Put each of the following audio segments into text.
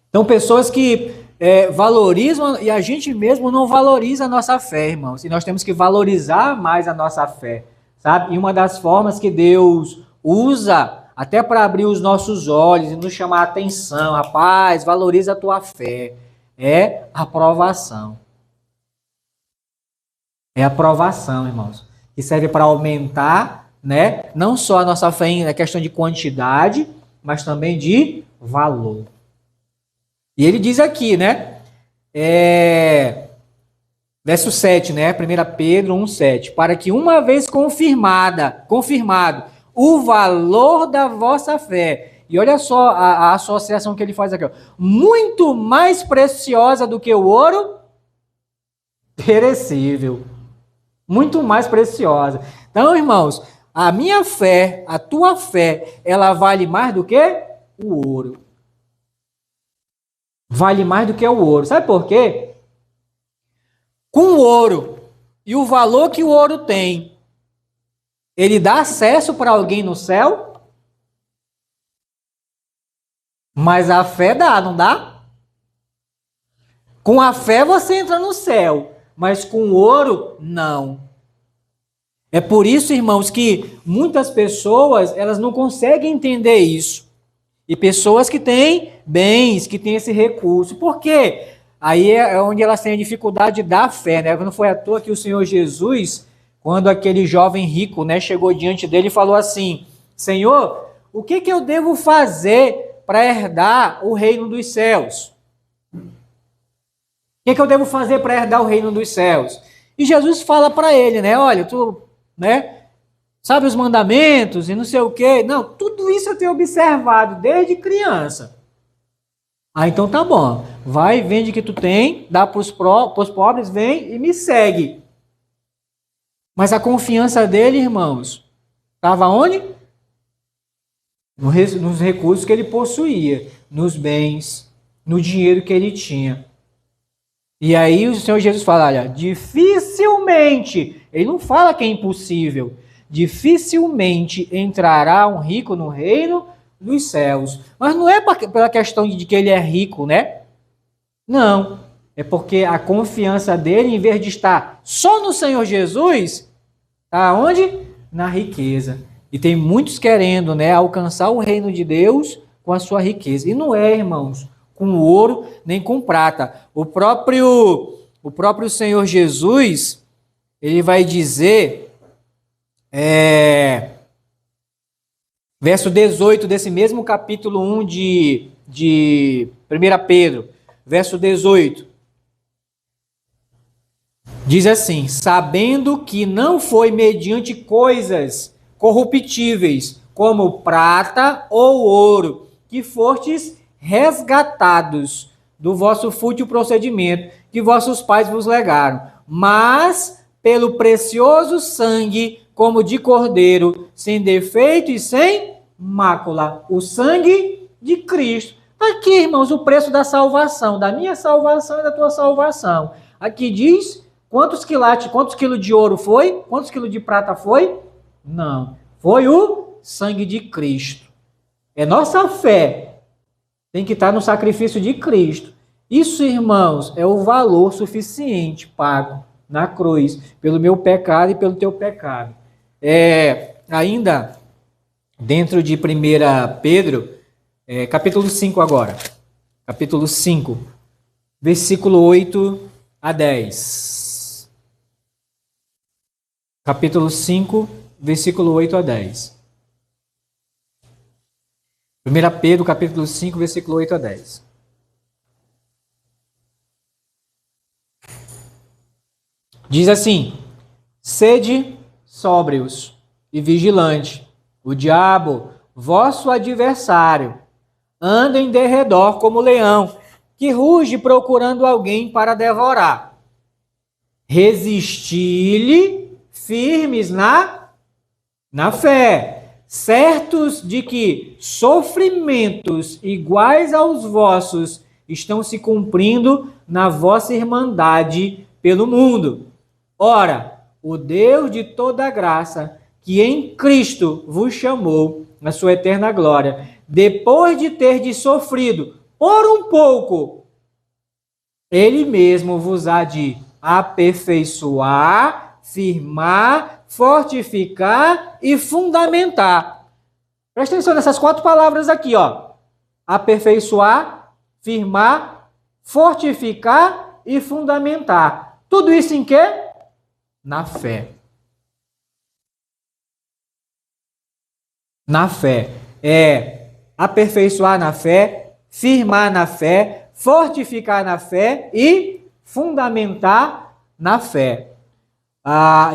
Então, pessoas que valorizam, e a gente mesmo não valoriza a nossa fé, irmãos. E nós temos que valorizar mais a nossa fé, sabe? E uma das formas que Deus usa até para abrir os nossos olhos e nos chamar a atenção, rapaz, valoriza a tua fé, é a aprovação. É a aprovação, irmãos, que serve para aumentar, né? Não só a nossa fé na questão de quantidade, mas também de valor. E ele diz aqui, né? Verso 7, né? 1 Pedro 1,7. Para que uma vez confirmado o valor da vossa fé. E olha só a associação que ele faz aqui. Ó. Muito mais preciosa do que o ouro perecível. Muito mais preciosa. Então, irmãos, a minha fé, a tua fé, ela vale mais do que o ouro. Vale mais do que o ouro. Sabe por quê? Com o ouro e o valor que o ouro tem, ele dá acesso para alguém no céu? Mas a fé dá, não dá? Com a fé você entra no céu, mas com o ouro, não. É por isso, irmãos, que muitas pessoas, elas não conseguem entender isso. E pessoas que têm bens, que têm esse recurso. Por quê? Aí é onde elas têm a dificuldade da fé, né? Não foi à toa que o Senhor Jesus, quando aquele jovem rico, né, chegou diante dele e falou assim: Senhor, o que eu devo fazer para herdar o reino dos céus? O que eu devo fazer para herdar o reino dos céus? E Jesus fala para ele, né? Olha, tu, né? Sabe os mandamentos e não sei o quê. Não, tudo isso eu tenho observado desde criança. Ah, então tá bom. Vai, vende o que tu tem, dá para os pobres, vem e me segue. Mas a confiança dele, irmãos, estava onde? Nos recursos que ele possuía, nos bens, no dinheiro que ele tinha. E aí o Senhor Jesus fala, olha, dificilmente, ele não fala que é impossível, dificilmente entrará um rico no reino dos céus. Mas não é pela questão de que ele é rico, né? Não. É porque a confiança dele, em vez de estar só no Senhor Jesus, está onde? Na riqueza. E tem muitos querendo, né, alcançar o reino de Deus com a sua riqueza. E não é, irmãos, com ouro nem com prata. O próprio Senhor Jesus, ele vai dizer, verso 18 desse mesmo capítulo 1 de 1 Pedro, verso 18, diz assim: sabendo que não foi mediante coisas corruptíveis, como prata ou ouro, que fostes resgatados do vosso fútil procedimento que vossos pais vos legaram, mas pelo precioso sangue, como de cordeiro, sem defeito e sem mácula, o sangue de Cristo. Aqui, irmãos, o preço da salvação, da minha salvação e da tua salvação. Aqui diz quantos quilos de ouro foi, quantos quilos de prata foi? Não, foi o sangue de Cristo. É nossa fé. Tem que estar no sacrifício de Cristo. Isso, irmãos, é o valor suficiente pago na cruz pelo meu pecado e pelo teu pecado. Ainda dentro de 1 Pedro, capítulo 5 agora. Capítulo 5, versículo 8 a 10. Capítulo 5, versículo 8 a 10. 1 Pedro, capítulo 5, versículo 8 a 10. Diz assim: sede sóbrios e vigilantes. O diabo, vosso adversário, anda em derredor como leão, que ruge procurando alguém para devorar. Resisti-lhe firmes na fé, certos de que sofrimentos iguais aos vossos estão se cumprindo na vossa irmandade pelo mundo. Ora, o Deus de toda graça, que em Cristo vos chamou na sua eterna glória, depois de terdes sofrido por um pouco, ele mesmo vos há de aperfeiçoar, firmar, fortificar e fundamentar. Presta atenção nessas 4 palavras aqui, ó. Aperfeiçoar, firmar, fortificar e fundamentar. Tudo isso em quê? Na fé. Na fé. É aperfeiçoar na fé, firmar na fé, fortificar na fé e fundamentar na fé.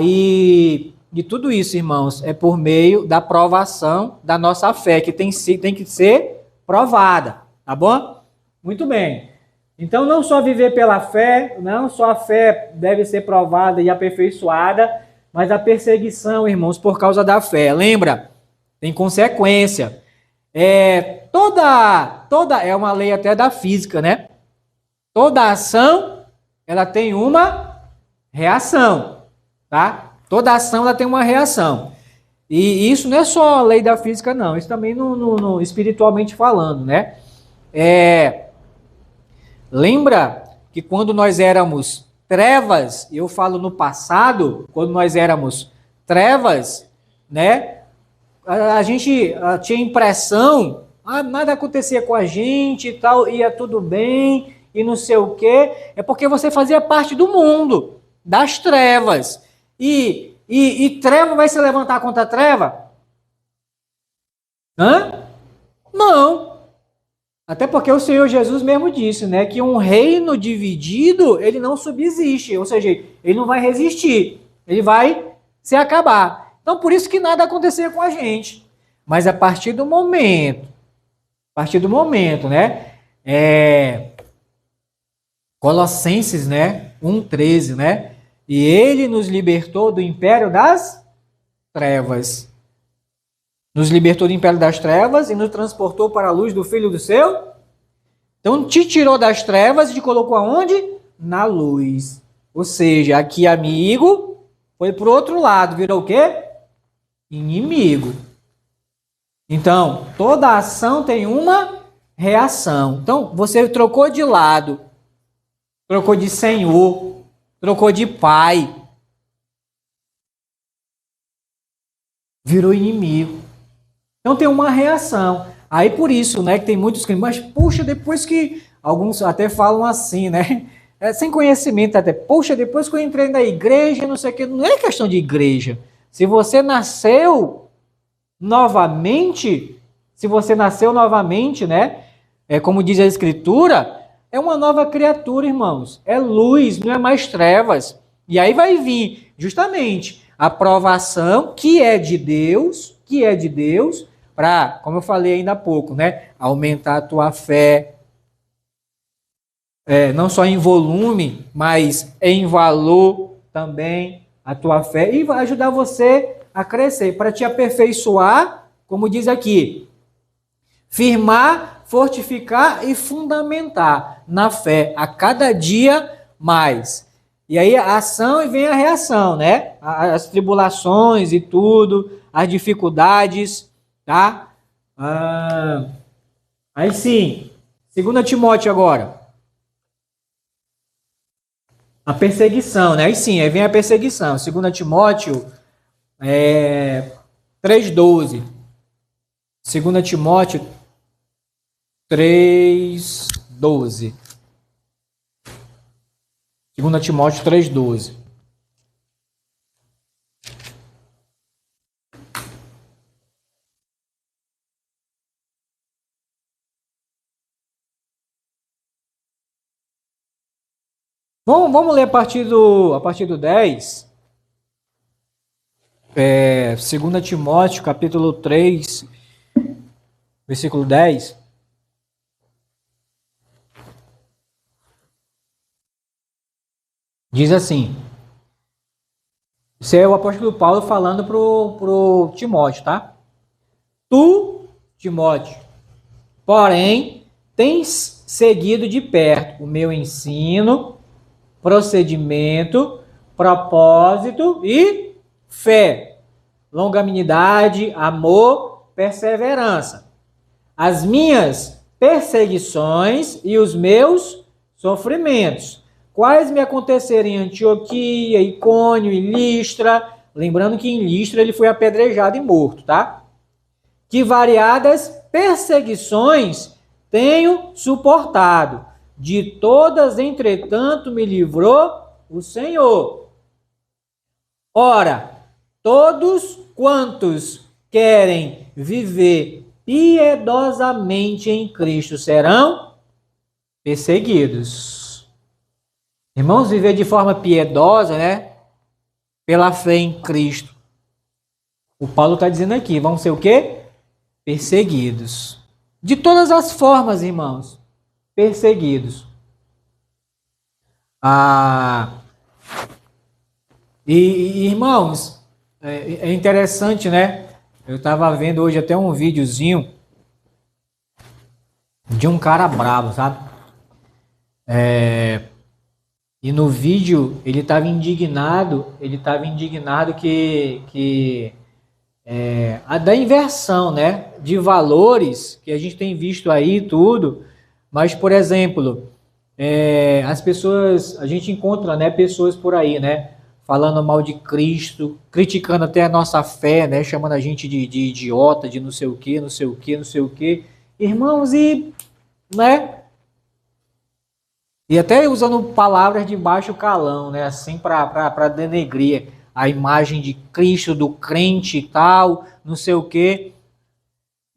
E tudo isso, irmãos, é por meio da provação da nossa fé, que tem que ser provada, tá bom? Muito bem. Então, não só viver pela fé, não só a fé deve ser provada e aperfeiçoada, mas a perseguição, irmãos, por causa da fé. Lembra? Tem consequência. Toda é uma lei até da física, né? Toda ação, ela tem uma reação, tá? Toda ação, ela tem uma reação. E isso não é só a lei da física, não. Isso também no espiritualmente falando, né? Lembra que quando nós éramos trevas, eu falo no passado, quando nós éramos trevas, né? A gente tinha impressão, nada acontecia com a gente e tal, ia tudo bem e não sei o quê. É porque você fazia parte do mundo, das trevas. E treva vai se levantar contra a treva? Não. Até porque o Senhor Jesus mesmo disse, né, que um reino dividido, ele não subsiste, ou seja, ele não vai resistir, ele vai se acabar. Então, por isso que nada acontecia com a gente. Mas a partir do momento, né, Colossenses, né, 1:13, né, e ele nos libertou do império das trevas. Nos libertou do império das trevas e nos transportou para a luz do Filho do seu. Então, te tirou das trevas e te colocou aonde? Na luz. Ou seja, aqui amigo, foi para o outro lado, virou o quê? Inimigo. Então, toda ação tem uma reação. Então, você trocou de lado, trocou de senhor, trocou de pai, virou inimigo. Então tem uma reação. Aí por isso, né, que tem muitos crimes. Mas, puxa, depois que... Alguns até falam assim, né? Sem conhecimento até. Puxa, depois que eu entrei na igreja, não sei o que. Não é questão de igreja. Se você nasceu novamente, né? Como diz a Escritura, é uma nova criatura, irmãos. É luz, não é mais trevas. E aí vai vir, justamente, a provação que é de Deus, para, como eu falei ainda há pouco, né, aumentar a tua fé, não só em volume, mas em valor também, a tua fé, e vai ajudar você a crescer, para te aperfeiçoar, como diz aqui, firmar, fortificar e fundamentar na fé a cada dia mais. E aí a ação e vem a reação, né? As tribulações e tudo, as dificuldades, tá? Aí sim, 2 Timóteo agora. A perseguição, né? Aí sim, aí vem a perseguição. 2 Timóteo 3:12. 2 Timóteo 3:12. 2 Timóteo 3:12. Vamos ler a partir do 10. 2 Timóteo, capítulo 3, versículo 10. Diz assim, isso é o apóstolo Paulo falando pro Timóteo, tá? Tu, Timóteo, porém, tens seguido de perto o meu ensino, procedimento, propósito e fé, longanimidade, amor, perseverança. As minhas perseguições e os meus sofrimentos, quais me aconteceram em Antioquia, Icônio e Listra. Lembrando que em Listra ele foi apedrejado e morto, tá? Que variadas perseguições tenho suportado. De todas, entretanto, me livrou o Senhor. Ora, todos quantos querem viver piedosamente em Cristo serão perseguidos. Irmãos, viver de forma piedosa, né? Pela fé em Cristo. O Paulo está dizendo aqui, vão ser o quê? Perseguidos. De todas as formas, irmãos. Perseguidos. Irmãos, é interessante, né? Eu estava vendo hoje até um videozinho de um cara bravo, sabe? E no vídeo ele estava indignado da inversão, né? De valores que a gente tem visto aí tudo, mas, por exemplo, as pessoas, a gente encontra, né, pessoas por aí, né? Falando mal de Cristo, criticando até a nossa fé, né? Chamando a gente de idiota, de não sei o que, não sei o que, não sei o que. Irmãos, né? E até usando palavras de baixo calão, né? Assim, para denegrir a imagem de Cristo, do crente e tal, não sei o quê.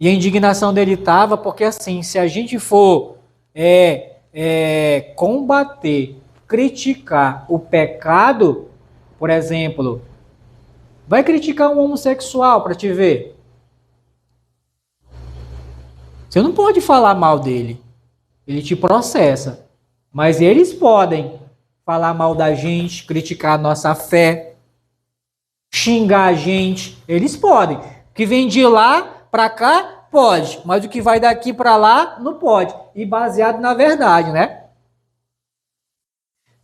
E a indignação dele estava porque, assim, se a gente for combater, criticar o pecado, por exemplo, vai criticar um homossexual para te ver. Você não pode falar mal dele. Ele te processa. Mas eles podem falar mal da gente, criticar a nossa fé, xingar a gente. Eles podem. O que vem de lá para cá, pode. Mas o que vai daqui para lá, não pode. E baseado na verdade, né?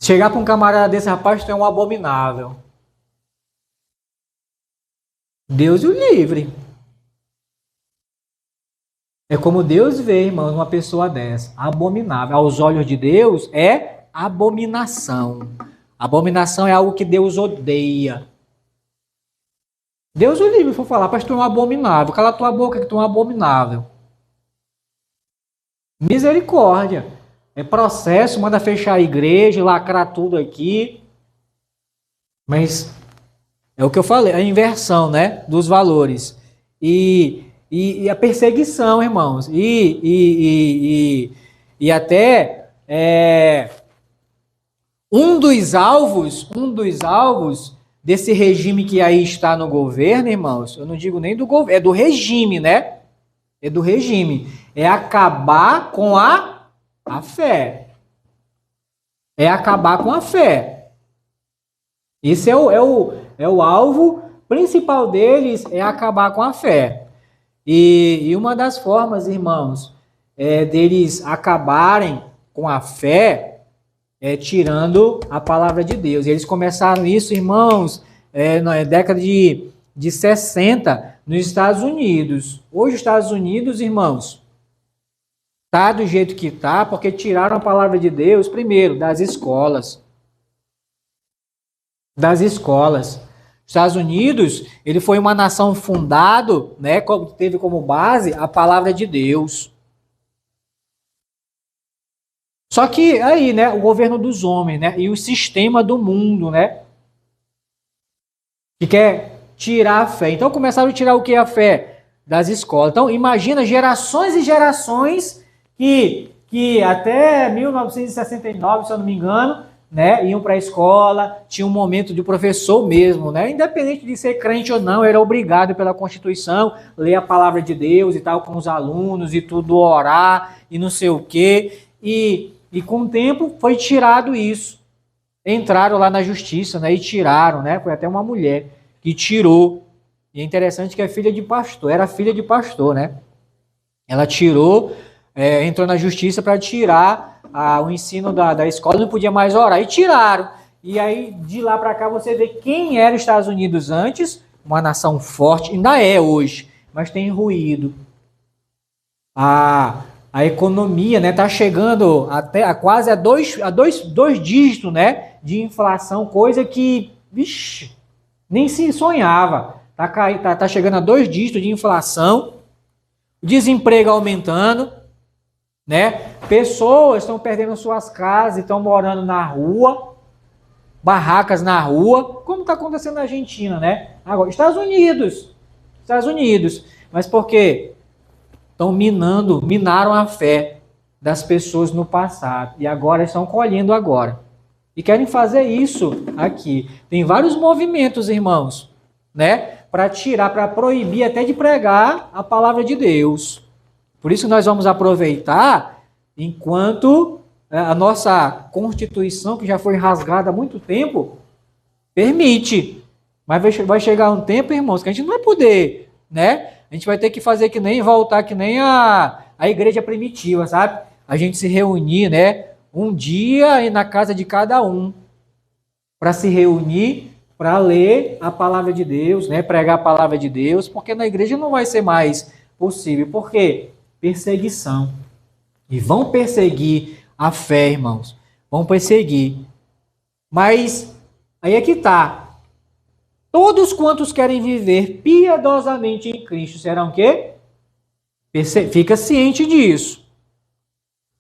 Chegar para um camarada desse, rapaz, tu é um abominável. Deus o livre. É como Deus vê, irmãos, uma pessoa dessa. Abominável. Aos olhos de Deus é abominação. Abominação é algo que Deus odeia. Deus o livre, for falar, pastor, tu é um abominável. Cala tua boca que tu é um abominável. Misericórdia. É processo, manda fechar a igreja, lacrar tudo aqui. Mas é o que eu falei, a inversão, né, dos valores. E a perseguição, irmãos. E até um dos alvos desse regime que aí está no governo, irmãos, eu não digo nem do governo, é do regime, né? É do regime. É acabar com a fé. É acabar com a fé. Esse é o alvo principal deles, é acabar com a fé. E uma das formas, irmãos, deles acabarem com a fé é tirando a palavra de Deus. E eles começaram isso, irmãos, na década de 60, nos Estados Unidos. Hoje, os Estados Unidos, irmãos, está do jeito que está, porque tiraram a palavra de Deus, primeiro, das escolas. Das escolas. Os Estados Unidos, ele foi uma nação fundado, né, teve como base a palavra de Deus. Só que aí, né, o governo dos homens, né, e o sistema do mundo, né, que quer tirar a fé. Então começaram a tirar o que? A fé das escolas. Então imagina gerações e gerações que até 1969, se eu não me engano, né, iam para a escola, tinha um momento de professor mesmo, né, independente de ser crente ou não, era obrigado pela Constituição, ler a palavra de Deus e tal, com os alunos e tudo, orar e não sei o quê, e com o tempo foi tirado isso, entraram lá na justiça, né, e tiraram, né, foi até uma mulher que tirou, e é interessante que é filha de pastor, era filha de pastor, né, ela tirou, entrou na justiça para tirar o ensino da escola, não podia mais orar, e tiraram. E aí, de lá para cá, você vê quem era os Estados Unidos antes, uma nação forte, ainda é hoje, mas tem ruído. a economia, né, tá chegando até a quase a dois dígitos, né, de inflação, coisa que, vixe, nem se sonhava. Tá chegando a 2 dígitos de inflação, desemprego aumentando, né? Pessoas estão perdendo suas casas, estão morando na rua, barracas na rua, como está acontecendo na Argentina, né? Agora, Estados Unidos, mas por quê? Minaram a fé das pessoas no passado e agora estão colhendo agora. E querem fazer isso aqui. Tem vários movimentos, irmãos, né? Para tirar, para proibir até de pregar a palavra de Deus. Por isso nós vamos aproveitar enquanto a nossa Constituição, que já foi rasgada há muito tempo, permite. Mas vai chegar um tempo, irmãos, que a gente não vai poder, né? A gente vai ter que fazer que nem, voltar que nem a igreja primitiva, sabe? A gente se reunir, né? Um dia e na casa de cada um, para se reunir, para ler a palavra de Deus, né? Pregar a palavra de Deus, porque na igreja não vai ser mais possível. Por quê? Perseguição. E vão perseguir a fé, irmãos. Vão perseguir. Mas aí é que tá. Todos quantos querem viver piedosamente em Cristo serão o quê? Fica ciente disso.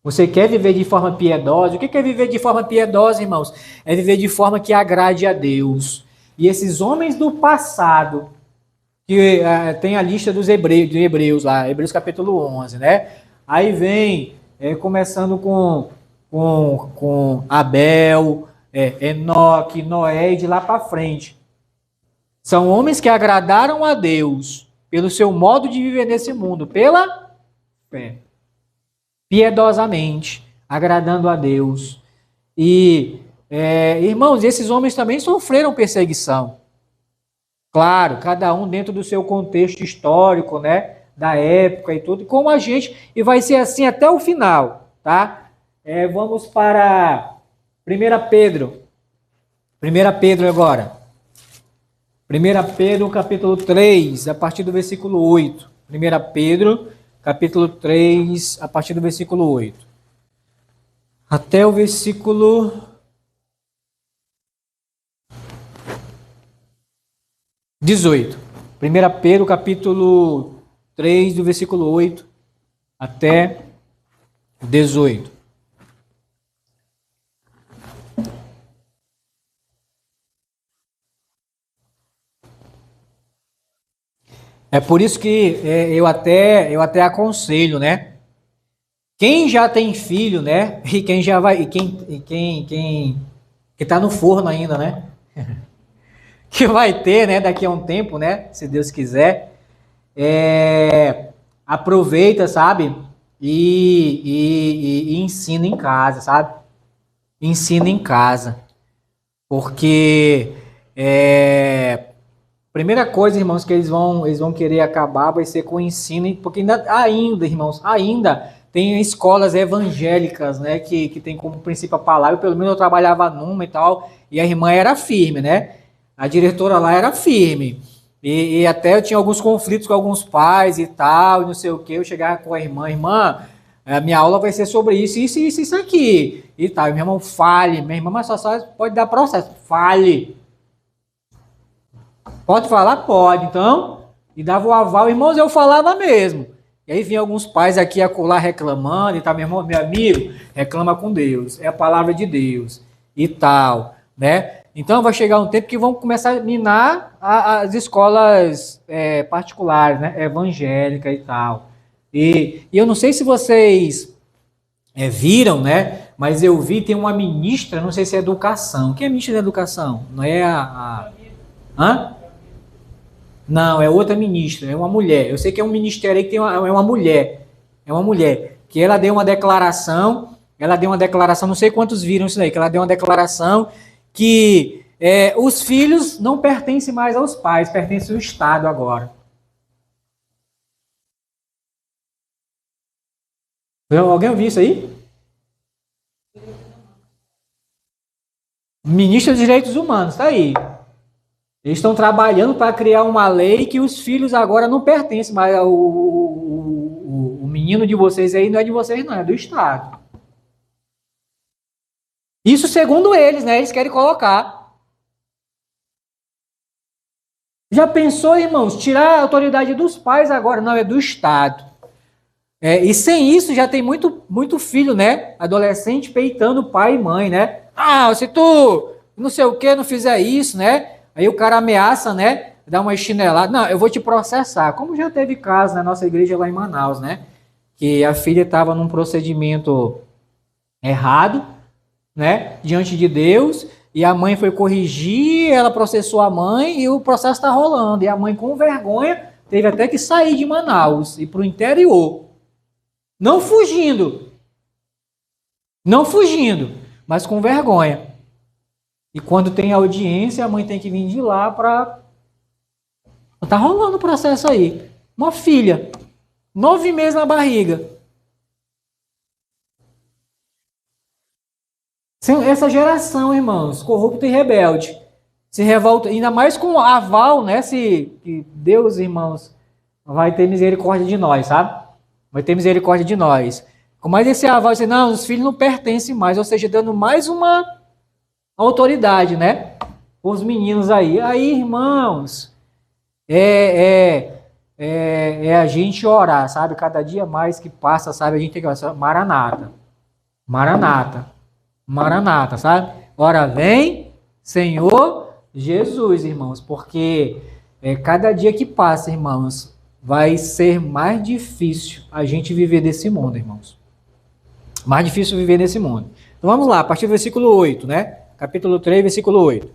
Você quer viver de forma piedosa? O que é viver de forma piedosa, irmãos? É viver de forma que agrade a Deus. E esses homens do passado, que tem a lista dos Hebreus lá, Hebreus capítulo 11, né? Aí vem, começando com Abel, Enoque, Noé e de lá para frente. São homens que agradaram a Deus pelo seu modo de viver nesse mundo, pela fé. Piedosamente, agradando a Deus. E, irmãos, esses homens também sofreram perseguição. Claro, cada um dentro do seu contexto histórico, né? Da época e tudo, como a gente, e vai ser assim até o final, tá? Vamos para 1 Pedro. 1 Pedro agora. 1 Pedro, capítulo 3, a partir do versículo 8. 1 Pedro, capítulo 3, a partir do versículo 8. Até o versículo 18. 1 Pedro, capítulo 3, do versículo 8 até 18. É por isso que eu até aconselho, né? Quem já tem filho, né? E quem já vai, e quem que tá no forno ainda, né? Que vai ter, né? Daqui a um tempo, né? Se Deus quiser, aproveita, sabe? E ensina em casa, sabe? Ensina em casa, porque primeira coisa, irmãos, que eles vão querer acabar vai ser com o ensino, porque ainda, irmãos, ainda tem escolas evangélicas, né, que tem como princípio a palavra. Pelo menos eu trabalhava numa e tal, e a irmã era firme, né? A diretora lá era firme. E até eu tinha alguns conflitos com alguns pais e tal, e não sei o que. Eu chegava com a irmã, a minha aula vai ser sobre isso aqui. E tal. E meu irmão, fale. Minha irmã, mas só pode dar processo. Fale. Pode falar? Pode. Então, e dava o aval. Irmãos, eu falava mesmo. E aí vinha alguns pais aqui a colar reclamando e tal. Meu irmão, meu amigo, reclama com Deus. É a palavra de Deus. E tal, né? Então vai chegar um tempo que vão começar a minar as escolas particulares, né? Evangélica e tal. E eu não sei se vocês viram, né? Mas eu vi, tem uma ministra, não sei se é educação. Quem é ministra da educação? Não é Hã? Não, é outra ministra, é uma mulher. Eu sei que é um ministério aí que tem é uma mulher. É uma mulher. Que ela deu uma declaração, não sei quantos viram isso daí, que ela deu uma declaração que os filhos não pertencem mais aos pais, pertencem ao Estado agora. Alguém ouviu isso aí? Ministro dos Direitos Humanos, tá aí. Eles estão trabalhando para criar uma lei que os filhos agora não pertencem, mas o menino de vocês aí não é de vocês, não, é do Estado. Isso segundo eles, né? Eles querem colocar. Já pensou, irmãos, tirar a autoridade dos pais agora? Não, é do Estado. E sem isso já tem muito filho, né? Adolescente peitando pai e mãe, né? Ah, se tu não sei o que não fizer isso, né? Aí o cara ameaça, né? Dá uma chinelada. Não, eu vou te processar. Como já teve caso na nossa igreja lá em Manaus, né? Que a filha estava num procedimento errado, né? Diante de Deus. E a mãe foi corrigir, ela processou a mãe e o processo está rolando. E a mãe, com vergonha, teve até que sair de Manaus e para o interior. Não fugindo. Não fugindo, mas com vergonha. E quando tem audiência, a mãe tem que vir de lá para... Tá rolando o processo aí. Uma filha, 9 meses na barriga. Essa geração, irmãos, corrupta e rebelde, se revolta, ainda mais com aval, né? Que Deus, irmãos, vai ter misericórdia de nós, sabe? Vai ter misericórdia de nós. Com mais esse aval, dizer, não, os filhos não pertencem mais, ou seja, dando mais uma autoridade, né? Os meninos aí. Aí, irmãos, a gente orar, sabe? Cada dia mais que passa, sabe? A gente tem que orar. Maranata. Maranata. Maranata, sabe? Ora vem, Senhor Jesus, irmãos. Porque cada dia que passa, irmãos, vai ser mais difícil a gente viver desse mundo, irmãos. Mais difícil viver nesse mundo. Então vamos lá, a partir do versículo 8, né? Capítulo 3, versículo 8.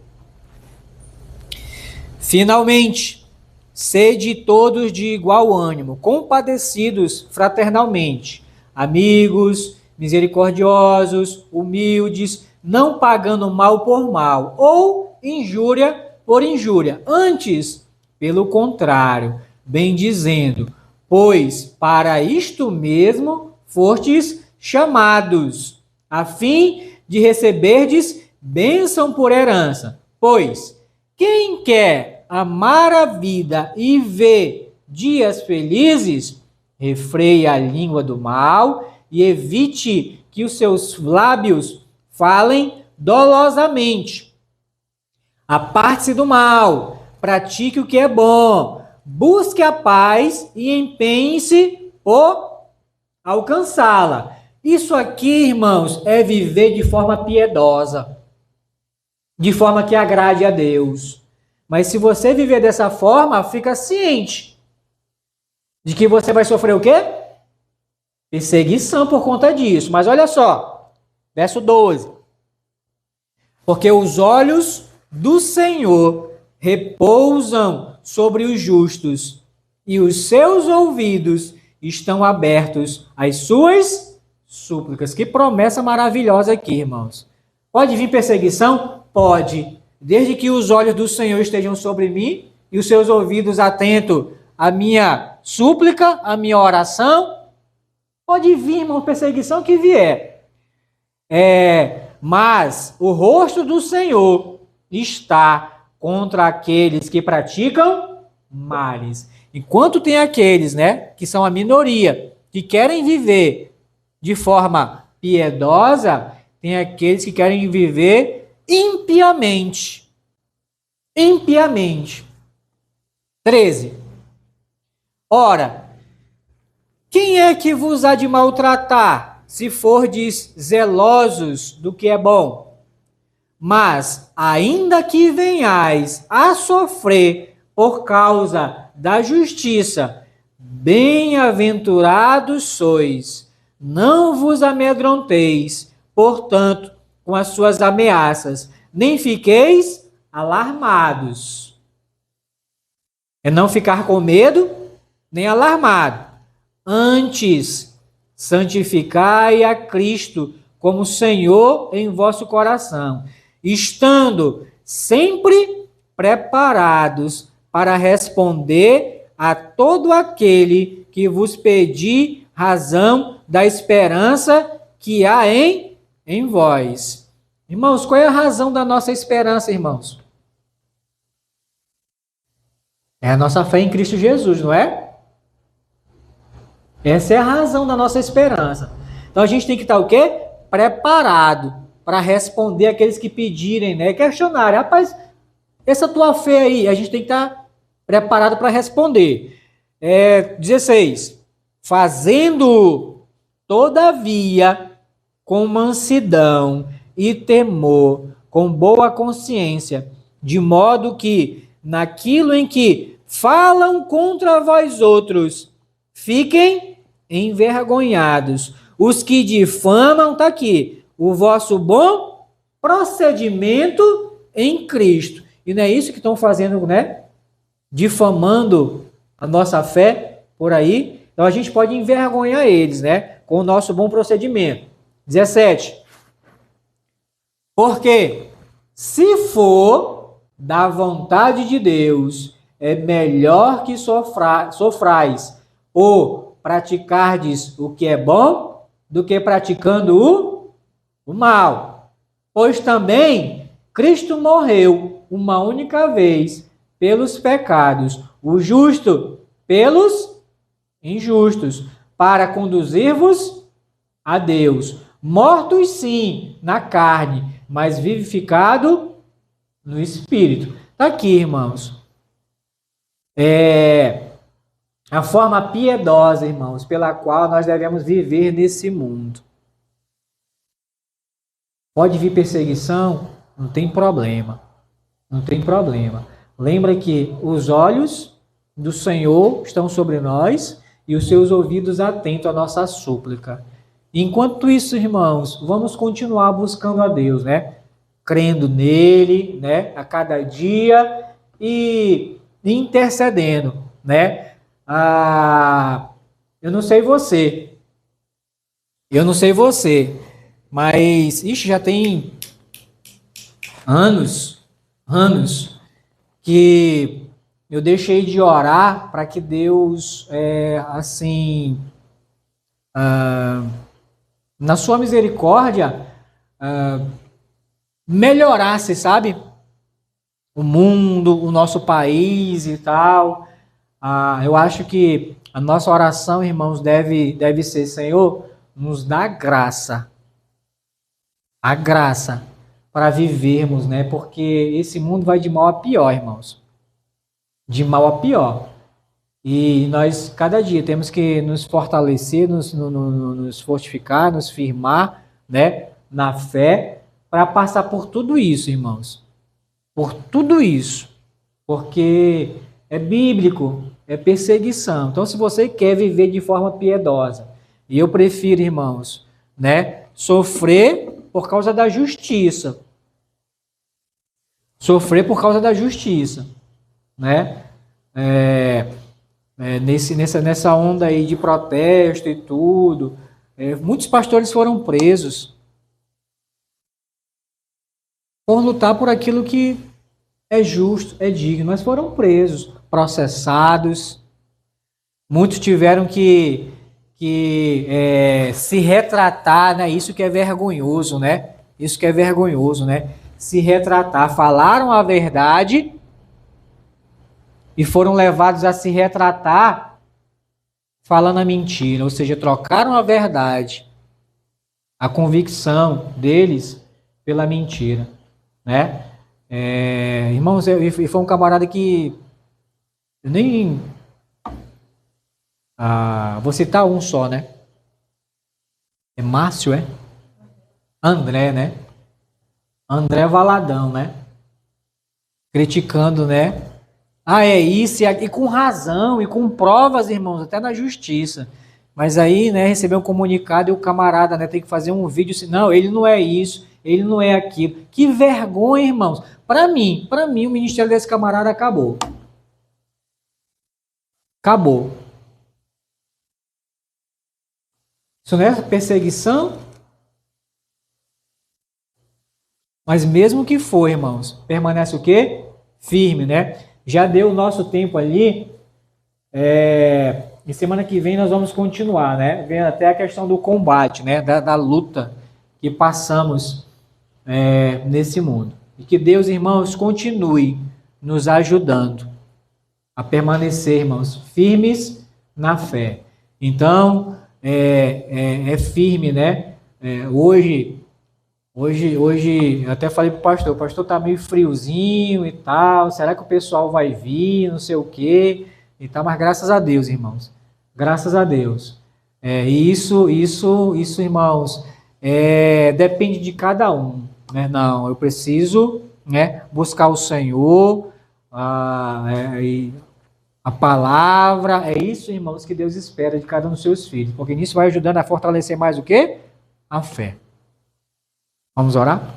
Finalmente, sede todos de igual ânimo, compadecidos fraternalmente, amigos, misericordiosos, humildes, não pagando mal por mal, ou injúria por injúria. Antes, pelo contrário, bem dizendo, pois para isto mesmo fostes chamados, a fim de receberdes bênção por herança. Pois quem quer amar a vida e ver dias felizes, refreie a língua do mal e evite que os seus lábios falem dolosamente. Aparte-se do mal, pratique o que é bom, busque a paz e empenhe-se por alcançá-la. Isso aqui, irmãos, é viver de forma piedosa, de forma que agrade a Deus. Mas se você viver dessa forma, fica ciente de que você vai sofrer o quê? Perseguição por conta disso. Mas olha só, verso 12. Porque os olhos do Senhor repousam sobre os justos, e os seus ouvidos estão abertos às suas súplicas. Que promessa maravilhosa aqui, irmãos. Pode vir perseguição? Pode. Desde que os olhos do Senhor estejam sobre mim e os seus ouvidos atentos à minha súplica, à minha oração, pode vir, irmão, perseguição que vier. Mas o rosto do Senhor está contra aqueles que praticam males. Enquanto tem aqueles, né, que são a minoria, que querem viver de forma piedosa, tem aqueles que querem viver impiamente. Impiamente. 13. Ora, quem é que vos há de maltratar, se fordes zelosos do que é bom? Mas, ainda que venhais a sofrer por causa da justiça, bem-aventurados sois. Não vos amedronteis, portanto, com as suas ameaças, nem fiqueis alarmados. É não ficar com medo, nem alarmado. Antes, santificai a Cristo como Senhor em vosso coração, estando sempre preparados para responder a todo aquele que vos pedir razão da esperança que há em vós. Irmãos, qual é a razão da nossa esperança, irmãos? É a nossa fé em Cristo Jesus, não é? Essa é a razão da nossa esperança. Então a gente tem que estar o quê? Preparado para responder aqueles que pedirem, né? Questionarem. Rapaz, essa tua fé aí, a gente tem que estar preparado para responder. 16. Fazendo, todavia, com mansidão e temor, com boa consciência, de modo que, naquilo em que falam contra vós outros, fiquem envergonhados. Os que difamam, está aqui, o vosso bom procedimento em Cristo. E não é isso que estão fazendo, né? Difamando a nossa fé por aí. Então a gente pode envergonhar eles, né? Com o nosso bom procedimento. 17. Porque se for da vontade de Deus, é melhor que sofrais ou praticardes o que é bom do que praticando o mal. Pois também Cristo morreu uma única vez pelos pecados, o justo pelos injustos, para conduzir-vos a Deus. Mortos sim na carne, mas vivificado no Espírito. Está aqui, irmãos. A forma piedosa, irmãos, pela qual nós devemos viver nesse mundo. Pode vir perseguição? Não tem problema. Não tem problema. Lembra que os olhos do Senhor estão sobre nós e os seus ouvidos atentos à nossa súplica. Enquanto isso, irmãos, vamos continuar buscando a Deus, né? Crendo nele, né? A cada dia e intercedendo, né? Eu não sei você, mas já tem anos que eu deixei de orar para que Deus, na sua misericórdia, melhorasse, sabe? O mundo, o nosso país e tal. Eu acho que a nossa oração, irmãos, deve ser: Senhor, nos dá graça. A graça para vivermos, né? Porque esse mundo vai de mal a pior, irmãos. De mal a pior. E nós, cada dia, temos que nos fortalecer, nos fortificar, nos firmar, né? Na fé, para passar por tudo isso, irmãos. Por tudo isso. Porque é bíblico, é perseguição. Então, se você quer viver de forma piedosa, e eu prefiro, irmãos, né? Sofrer por causa da justiça. Sofrer por causa da justiça, né? Nessa onda aí de protesto e tudo, muitos pastores foram presos por lutar por aquilo que é justo, é digno, mas foram presos, processados. Muitos tiveram que se retratar, né? Isso que é vergonhoso, né? Isso que é vergonhoso, né? Se retratar, falaram a verdade e foram levados a se retratar falando a mentira, ou seja, trocaram a verdade, a convicção deles pela mentira, né? Irmãos, e foi um camarada que eu nem vou citar um só, né? É Márcio, é? André, né? André Valadão, né? Criticando, né? É isso, e com razão, e com provas, irmãos, até na justiça. Mas aí, né, recebeu um comunicado e o camarada, né, tem que fazer um vídeo assim: não, ele não é isso, ele não é aquilo. Que vergonha, irmãos. Para mim, o ministério desse camarada acabou. Acabou. Isso não é perseguição? Mas mesmo que for, irmãos, permanece o quê? Firme, né? Já deu o nosso tempo ali. E semana que vem nós vamos continuar, né? Vendo até a questão do combate, né? Da luta que passamos nesse mundo. E que Deus, irmãos, continue nos ajudando a permanecer, irmãos, firmes na fé. Então, é firme, né? Hoje, eu até falei pro pastor, o pastor tá meio friozinho e tal, será que o pessoal vai vir, não sei o quê, e tal, mas graças a Deus, irmãos, graças a Deus. Isso, irmãos, depende de cada um, né? Não, eu preciso, né, buscar o Senhor, e a palavra, é isso, irmãos, que Deus espera de cada um dos seus filhos, porque nisso vai ajudando a fortalecer mais o quê? A fé. Vamos orar?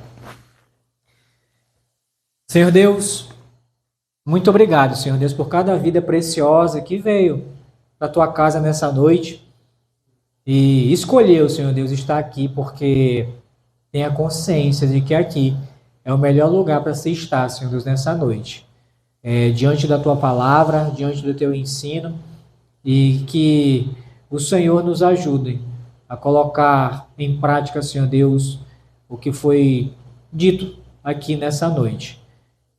Senhor Deus, muito obrigado, Senhor Deus, por cada vida preciosa que veio da tua casa nessa noite e escolheu, Senhor Deus, estar aqui porque tem a consciência de que aqui é o melhor lugar para se estar, Senhor Deus, nessa noite. Diante da tua palavra, diante do teu ensino, e que o Senhor nos ajude a colocar em prática, Senhor Deus, o que foi dito aqui nessa noite.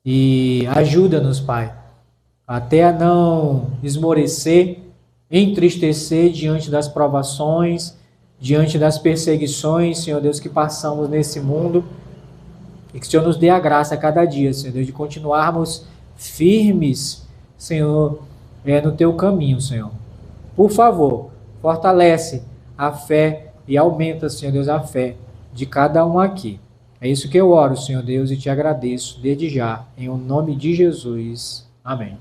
E ajuda-nos, Pai, até a não esmorecer, entristecer diante das provações, diante das perseguições, Senhor Deus, que passamos nesse mundo, e que o Senhor nos dê a graça a cada dia, Senhor Deus, de continuarmos firmes, Senhor, no teu caminho, Senhor. Por favor, fortalece a fé e aumenta, Senhor Deus, a fé de cada um aqui. É isso que eu oro, Senhor Deus, e te agradeço desde já, em o nome de Jesus. Amém.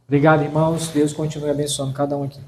Obrigado, irmãos. Deus continue abençoando cada um aqui.